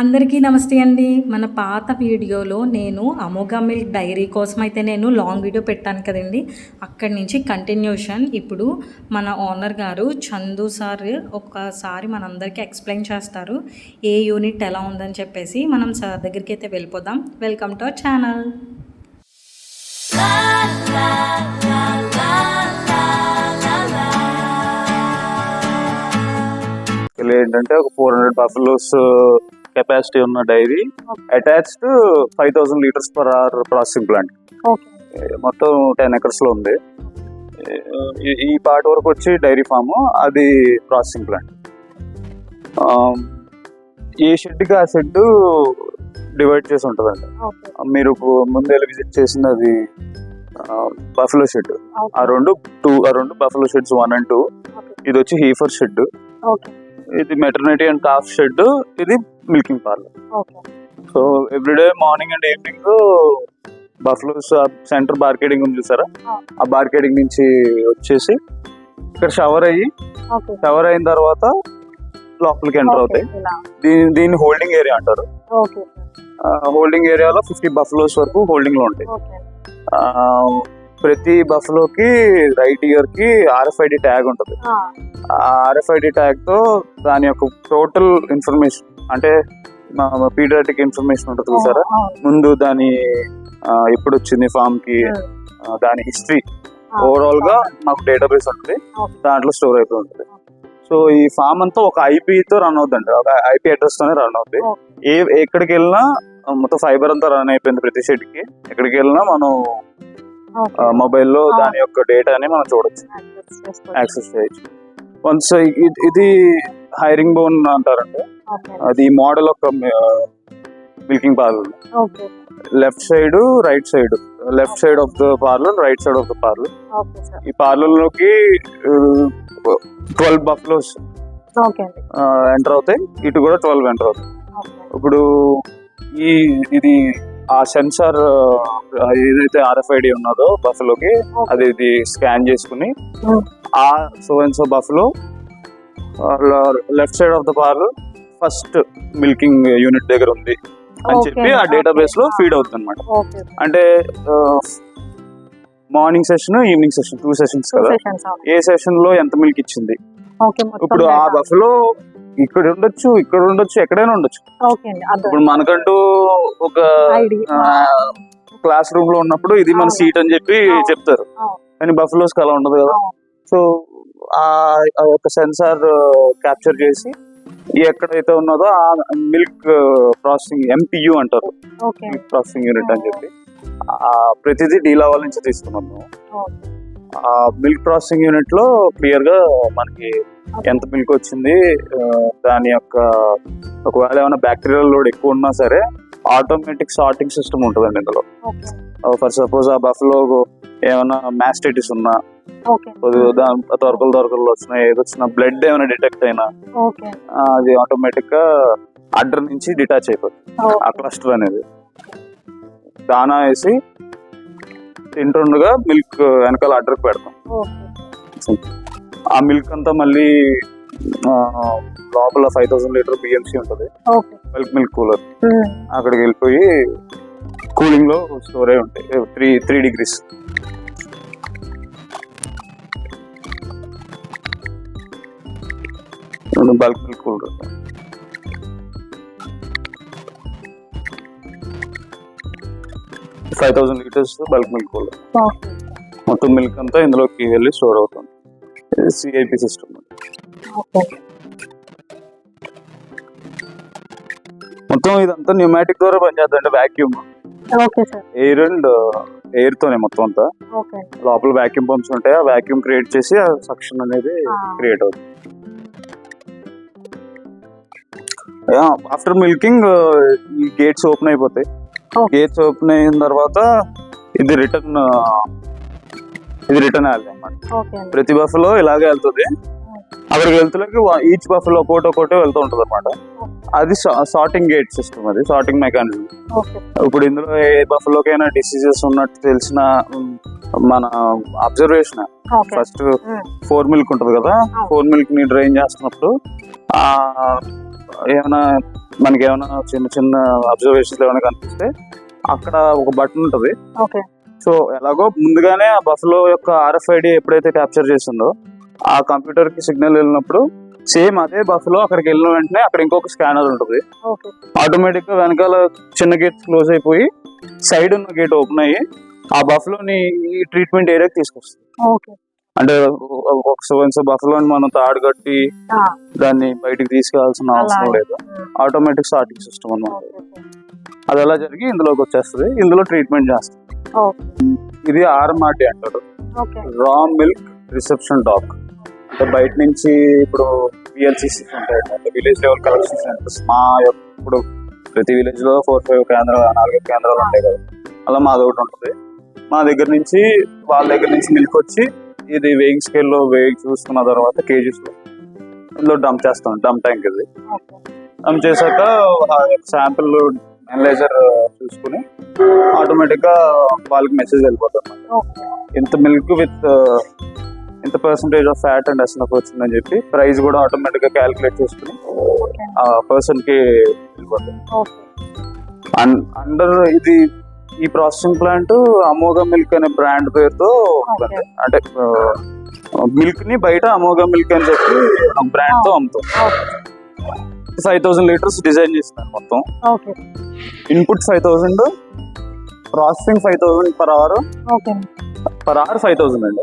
అందరికీ నమస్తే అండి. మన పాత వీడియోలో నేను అమోఘ మిల్క్ డైరీ కోసం అయితే నేను లాంగ్ వీడియో పెట్టాను కదండి. అక్కడి నుంచి కంటిన్యూషన్ ఇప్పుడు మన ఓనర్ గారు చందు సార్ ఒకసారి మనందరికీ ఎక్స్ప్లెయిన్ చేస్తారు. ఏ యూనిట్ ఎలా ఉందని చెప్పేసి మనం సార్ దగ్గరికి అయితే వెళ్ళిపోదాం. Welcome to our channel. ఏంటంటే ఒక 400 బఫెలోస్ కెపాసిటీ ఉన్న dairy attached 5000 litres per hour processing plant. మొత్తం 10 acres లో ఉంది. ఈ పార్ట్ వరకు వచ్చి డైరీ ఫామ్, అది ప్రాసెసింగ్ ప్లాంట్. ఏ షెడ్కి ఆ షెడ్ డివైడ్ చేసి ఉంటుందండి. మీరు ముందే విజిట్ చేసింది అది బఫెలో షెడ్. ఆ రెండు బఫెలో షెడ్స్ 1 and 2. ఇది వచ్చి హీఫర్ షెడ్, ఇది మెటర్నిటీ అండ్ కాఫ్ షెడ్, ఇది milking parlour. So everyday morning and evening buffaloes centre barricading ఉంది చూసారా, ఆ బార్కేడింగ్ నుంచి వచ్చేసి ఇక్కడ షవర్ అయిన తర్వాత లోపలికి ఎంటర్ అవుతాయి. దీన్ని హోల్డింగ్ ఏరియా అంటారు. హోల్డింగ్ ఏరియాలో 50 బఫెలోస్ వరకు హోల్డింగ్ లో ఉంటాయి. ప్రతి బఫెలోకి రైట్ ఇయర్ కి RFID ట్యాగ్ ఉంటుంది. ఆ RFID ట్యాగ్ తో దాని యొక్క టోటల్ ఇన్ఫర్మేషన్, అంటే పీడియాట్రిక్ ఇన్ఫర్మేషన్ ఉంటుంది చూసారా, ముందు దాని ఎప్పుడు వచ్చింది ఫామ్ కి, దాని హిస్టరీ ఓవరాల్ గా మాకు డేటాబేస్ ఉంటుంది, దాంట్లో స్టోర్ అయిపోయి ఉంటుంది. సో ఈ ఫామ్ అంతా ఒక IP తో రన్ అవుతుందండి, ఒక IP అడ్రస్ తోనే రన్ అవుతుంది. ఎక్కడికి వెళ్ళినా మొత్తం ఫైబర్ అంతా రన్ అయిపోయింది ప్రతి షెడ్ కి. ఎక్కడికి వెళ్ళినా మనం మొబైల్లో దాని యొక్క డేటాని మనం చూడొచ్చు, యాక్సెస్ చేయొచ్చు. వన్స్ ఇది హైరింగ్ బోన్ అంటారండి. అది model of milking parlour. Left side right side, left side of the parlour, right side of the parlour. ఈ పార్లర్ లోకి 12 బఫెలోస్ ఎంటర్ అవుతాయి, ఇటు కూడా 12 ఎంటర్ అవుతాయి. ఇప్పుడు ఇది ఆ సెన్సార్ ఏదైతే RFID ఉన్నదో బఫెలోకి, అది ఇది స్కాన్ చేసుకుని ఆ so buffalo left side of the parlour first milking unit దగ్గర ఉంది అని చెప్పి ఆ డేటాబేస్ లో ఫీడ్ అవుతుంది అనమాట. అంటే morning session, evening session, 2 sessions కదా. ఏ సెషన్ లో ఎంత మిల్క్ ఇచ్చింది, ఇప్పుడు ఆ బఫెలో ఇక్కడ ఉండొచ్చు, ఎక్కడైనా ఉండొచ్చు. ఇప్పుడు మనకంటూ ఒక క్లాస్ రూమ్ లో ఉన్నప్పుడు ఇది మన సీట్ అని చెప్పి చెప్తారు, కానీ బఫెలోస్ అలా ఉండదు కదా. సో ఆ యొక్క సెన్సార్ క్యాప్చర్ చేసి ఎక్కడైతే ఉన్నదో ఆ మిల్క్ ప్రాసెసింగ్ MPU అంటారు, మిల్క్ ప్రాసెసింగ్ యూనిట్ అని చెప్పి, ప్రతిదీ డీలావాల నుంచి తీసుకున్నాం మేము. ఆ మిల్క్ ప్రాసెసింగ్ యూనిట్ లో క్లియర్ గా మనకి ఎంత మిల్క్ వచ్చింది, దాని యొక్క ఒకవేళ ఏమైనా బ్యాక్టీరియల్ లోడ్ ఎక్కువ ఉన్నా సరే ఆటోమేటిక్ సార్టింగ్ సిస్టమ్ ఉంటుందండి ఇందులో. ఫర్ సపోజ్ ఆ బఫెలో ఏమైనా మాస్టైటిస్ ఉన్నా, దొరకలు వచ్చినా, ఏదొచ్చినా, బ్లడ్ ఏమైనా డిటెక్ట్ అయినా అది ఆటోమేటిక్ గా అడ్డర్ నుంచి డిటాచ్ అయిపోతుంది. ఆ క్లస్టర్ అనేది దానా వేసి తింటుండగా మిల్క్ వెనకాల అడ్డర్కి పెడతాం. ఆ మిల్క్ అంతా మళ్ళీ లోపల 5000 లీటర్ BMC ఉంటుంది, బల్క్ మిల్క్ కూలర్, అక్కడికి వెళ్ళిపోయి కూలింగ్ లో స్టోర్ అయి ఉంటాయి 3 degrees. Bulk milk cooler 5000 litres bulk milk cooler. మొత్తం మిల్క్ అంతా ఇందులోకి వెళ్ళి స్టోర్ అవుతుంది. CIP system. మొత్తం ఇదంతా న్యూమాటిక్ ద్వారా పనిచేస్తుంది, వాక్యూమ్, ఎయిర్ అండ్ ఎయిర్ తోనే మొత్తం అంతా. లోపల వాక్యూమ్ పంప్స్ ఉంటాయి, ఆ వాక్యూమ్ క్రియేట్ చేసి ఆ సక్షన్ అనేది క్రియేట్ అవుతుంది. ఆఫ్టర్ మిల్కింగ్ ఈ గేట్స్ ఓపెన్ అయిపోతాయి. గేట్స్ ఓపెన్ అయిన తర్వాత ఇది రిటర్న్ వెళ్తాయి అన్నమాట. ప్రతి బఫెలో ఇలాగే వెళ్తుంది. అక్కడికి వెళ్తులకి ఈచ్ బఫెలో ఒకటి వెళ్తూ ఉంటుంది అనమాట. అది సార్టింగ్ గేట్ సిస్టమ్, అది సార్టింగ్ మెకానిజం. ఇప్పుడు ఇందులో ఏ బఫెలోకైనా డిసీజెస్ ఉన్నట్టు తెలిసిన మన అబ్జర్వేషన్, ఫస్ట్ 4 మిల్క్ ఉంటుంది కదా, 4 మిల్క్ ని డ్రైన్ చేస్తున్నప్పుడు ఏమైనా మనకి ఏమైనా చిన్న చిన్న అబ్జర్వేషన్స్ ఏమైనా కనిపిస్తే అక్కడ ఒక బటన్ ఉంటుంది. ఓకే. సో ఎలాగో ముందుగానే ఆ బఫలో యొక్క RFID ఎప్పుడైతే క్యాప్చర్ చేసిందో ఆ కంప్యూటర్ కి సిగ్నల్ వెళ్ళినప్పుడు సేమ్ అదే బఫలో అక్కడికి వెళ్ళిన వెంటనే అక్కడ ఇంకొక స్కానర్ ఉంటుంది. ఓకే. ఆటోమేటిక్ గా వెనకాల చిన్న గేట్ క్లోజ్ అయిపోయి సైడ్ ఉన్న గేట్ ఓపెన్ అయ్యి ఆ బఫలోని ఈ ట్రీట్మెంట్ ఏరియాకి తీసుకొస్తుంది. ఓకే. అంటే ఒక బఫలోని మనం తాడు కట్టి దాన్ని బయటికి తీసుకెళ్లాల్సిన అవసరం లేదు. ఆటోమేటిక్ సార్టింగ్ సిస్టమ్ అన్నమాట. అది ఎలా జరిగి ఇందులోకి వచ్చేస్తుంది, ఇందులో ట్రీట్మెంట్ చేస్తుంది. ఇది RMRD అంటారు, రా మిల్క్ రిసెప్షన్ డాక్. అంటే బయట నుంచి ఇప్పుడు VLCC ఉంటాయి, అంటే విలేజ్ లెవెల్ కలెక్షన్ సెంటర్స్. మా ఇప్పుడు ప్రతి విలేజ్ లో 4-5 కేంద్రాలు 4 కేంద్రాలు ఉంటాయి కదా, అలా మాది ఒకటి ఉంటుంది. మా దగ్గర నుంచి వాళ్ళ దగ్గర నుంచి మిల్క్ వచ్చి ఇది వెయింగ్ స్కేల్ లో వెయిట్ చూసుకున్న తర్వాత కేజీస్ లో ఇందులో డంప్ చేస్తాం. డంప్ ట్యాంక్ ఇది. డంప్ చేశాక శాంపిల్ అనలైజర్ చూసుకుని ఆటోమేటిక్ గా వాళ్ళకి మెసేజ్ వెళ్ళిపోతాం. ఇంత మిల్క్ విత్ ఇంత percentage of fat and SNF వచ్చిందని చెప్పి ప్రైస్ కూడా ఆటోమేటిక్ గా క్యాలిక్యులేట్ చేసుకుని ఆ పర్సన్ కి వెళ్ళిపోతాం. అండర్ ఇది ఈ ప్రాసెసింగ్ ప్లాంట్ అమోఘ మిల్క్ అనే బ్రాండ్ పేరుతో అంటే మిల్క్ ని బయట అమోఘ మిల్క్ అని చెప్పి బ్రాండ్ తో అమ్ముతాం. 5,000 లీటర్స్ డిజైన్ చేస్తున్నాను మొత్తం. ఇన్పుట్ 5,000, ప్రాసెసింగ్ 5,000 per hour 5,000 అండి.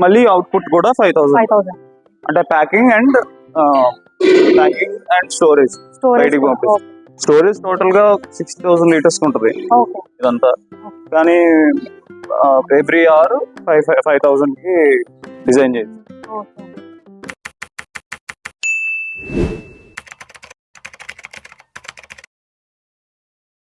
మళ్ళీ అవుట్పుట్ కూడా 5,000. అంటే ప్యాకింగ్ అండ్ స్టోరేజ్ బయటికి పంపిస్తాం. స్టోరేజ్ టోటల్ గా 60,000 లీటర్స్ ఉంటుంది ఇదంతా. కానీ ఎవ్రీ అవర్ 5,000 కి డిజైన్ చేసి